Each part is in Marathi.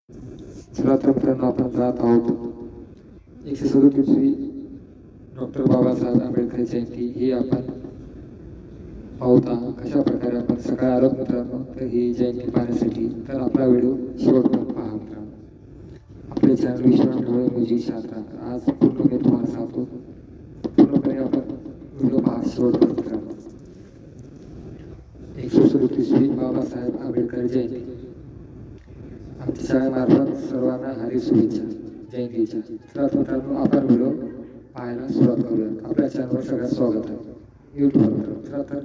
चला तर मित्रांनो, आपण जात आहोत 137वी डॉक्टर बाबासाहेब आंबेडकर जयंती ही आपण पाहता कशा प्रकारे आपण सगळ्या आरोप मित्रांनो तर ही जयंती पाहण्यासाठी तर आपला व्हिडिओ शेवटपर्यंत पहा मित्रांनो. आपले चॅनल विश्वास ढवळे म्युझिक शास्त्र आज पूर्ण मी तुम्हाला सांगतो, पूर्णपणे आपण व्हिडिओ पहा शेवटपर्यंत मित्रांनो. 137वी बाबासाहेब आंबेडकर जयंती आमच्या शाळेमार्फत सर्वांना हार्दिक शुभेच्छा जयंतीच्या. तर मित्रांनो, आपण व्हिडिओ पाहायला सुरुवात करूया. आपल्या चॅनलवर सगळ्यात स्वागत आहे यूट्यूबवर. तर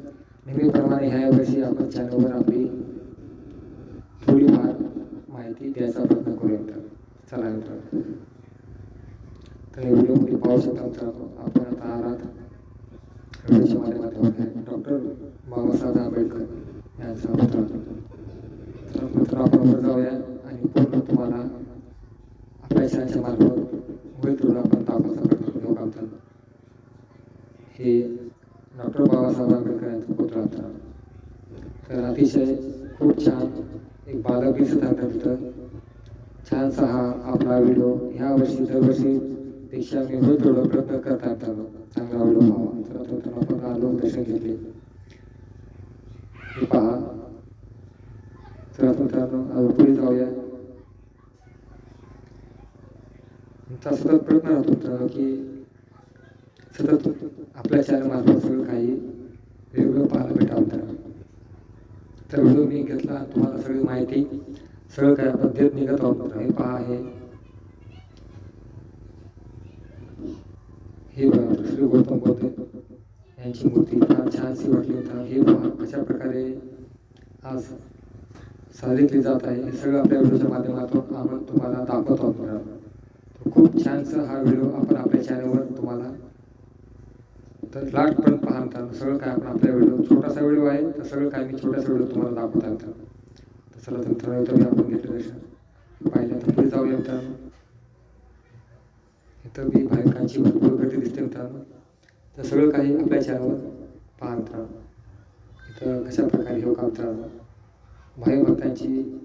नेहमीप्रमाणे ह्या वर्षी आपण चॅनलवर आपली थोडीफार माहिती द्यायचा प्रयत्न करूया. चला मित्रांनो, तर व्हिडिओमध्ये पाहू शकता मित्रांनो, आपण आता आहात व्हिडिओच्या माध्यमातून डॉक्टर बाबासाहेब आंबेडकर यांचा मित्रांनो. तर मित्रांनो, आपण वर जाऊया आणि पूर्ण तुम्हाला आपल्या चॅनलच्या मार्फत होईल तेवढं आपण दाखवायचा प्रयत्न करू. मित्रांनो, हे डॉक्टर बाबासाहेब आंबेडकर यांचा पुतळा मित्रांनो. तर अतिशय खूप छान एक बालक दिसत आहे तिथं. छानसा हा आपला व्हिडिओ ह्या वर्षी दरवर्षी पेक्षा मी होईल तेवढा प्रयत्न करता मित्रांनो, चांगला व्हिडिओ पाहावा. तर आपण आलो दर्शन घेतले हे पहा. तर मित्रांनो पुढे जाऊया. आमचा सतत प्रयत्न राहतो मित्रांनो की सतत आपल्या चॅनल मार्फत सगळं काही वेगवेगळं पाहायला भेटावं मित्रांनो. तर व्हिडिओ मी घेतला, तुम्हाला सगळी माहिती सगळं काय आपण देत निघत आहोत मित्रांनो. हे पहा, हे श्री गौतम बुद्ध यांची मूर्ती फार छानशी वाटली मित्रांनो. हे पहा कशा प्रकारे आज साजरी जात आहे. हे सगळं आपल्या व्हिडिओच्या माध्यमातून आपण तुम्हाला दाखवत आहोत मित्रांनो. खूप छानसा हा व्हिडिओ आपण आपल्या चॅनलवर तुम्हाला तर लास्टपर्यंत पहा मित्रांनो. सगळं काय आपण आपल्या व्हिडिओ छोटासा व्हिडिओ आहे, तर सगळं काय मी छोटासा व्हिडिओ तुम्हाला दाखवत आहे मित्रांनो. तर चला तर मित्रांनो, इथं आपण घेतलं दर्शन पाहिलं. तर पुढे जाऊया मित्रांनो. इथं बी भाविकांची भरपूर गर्दी दिसते मित्रांनो. तर सगळं काही आपल्या चॅनलवर पहा मित्रांनो. इथं कशा प्रकारे हे का मित्रांनो भावी भक्तांची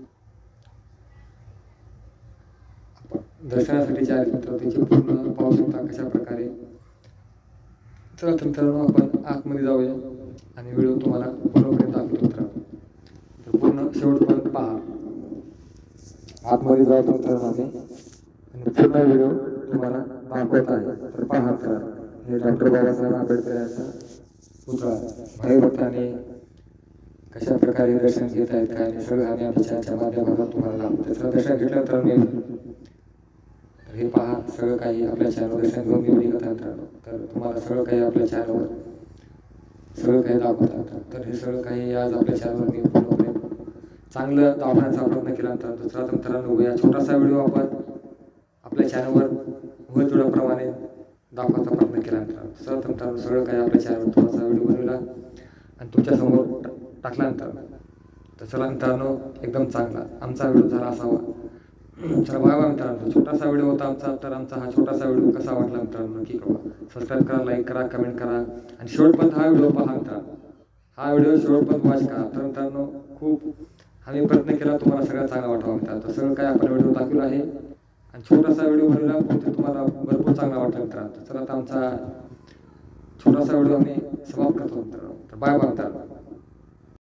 दर्शनासाठी जे आहेत मित्रांनो त्याची पूर्ण पाहू शकता कशा प्रकारे. चला तर मित्रांनो, आपण आतमध्ये जाऊया आणि व्हिडिओ तुम्हाला पूर्णपणे दाखवतो मित्रांनो. तर पूर्ण शेवटपर्यंत पहा. आतमध्ये जातो मित्रांनो आम्ही आणि पूर्ण व्हिडिओ तुम्हाला दाखवत आहे. तर पहा मित्रांनो, हे डॉक्टर बाबासाहेब आंबेडकर यांचा पुतळा भावी भक्तांनी कशा प्रकारे दर्शन घेत आहेत काय सगळं आम्ही आमच्या माध्यमातून तुम्हाला दाखवतो. त्याचं दर्शन घेतल्यानंतर मी हे पहा सगळं काही आपल्या चॅनलवर दर्शन घेऊन मी निघत आहे मित्रांनो. तर तुम्हाला सगळं काही आपल्या चॅनलवर सगळं काही दाखवत आहे. तर हे सगळं काही आज आपल्या चॅनलवर मी पूर्णपणे चांगलं दाखवण्याचा प्रयत्न केला मित्रांनो. दुसरा मित्रांनो, या छोटासा व्हिडिओ आपण आपल्या चॅनलवर होईल तेवढ्याप्रमाणे दाखवायचा प्रयत्न केला मित्रांनो. दुसरा मित्रांनो, सगळं काही आपल्या चॅनलवर थोडासा व्हिडिओ बनवला आणि तुमच्यासमोर टाकला मित्रांनो. तर चला मित्रांनो, एकदम चांगला आमचा व्हिडिओ झाला असावा. चला बघा मित्रांनो, छोटासा व्हिडिओ होता आमचा. तर आमचा हा छोटासा व्हिडिओ कसा वाटला मित्रांनो नक्की कळवा. सबस्क्राईब करा, लाईक करा, कमेंट करा आणि शेवटपर्यंत हा व्हिडिओ पहा मित्रांनो. हा व्हिडिओ शेवटपर्यंत वॉच करा. तर मित्रांनो, खूप आम्ही प्रयत्न केला तुम्हाला सगळं चांगला वाटावा मित्रांनो. तर सगळं काय आपण व्हिडिओ दाखवला आहे आणि छोटासा व्हिडिओ बनवला पण ते तुम्हाला भरपूर चांगला वाटला मित्रांनो. तर चला आता आमचा छोटासा व्हिडिओ आम्ही समाप्त करतो मित्रांनो. तर बाय बाय मित्रांनो.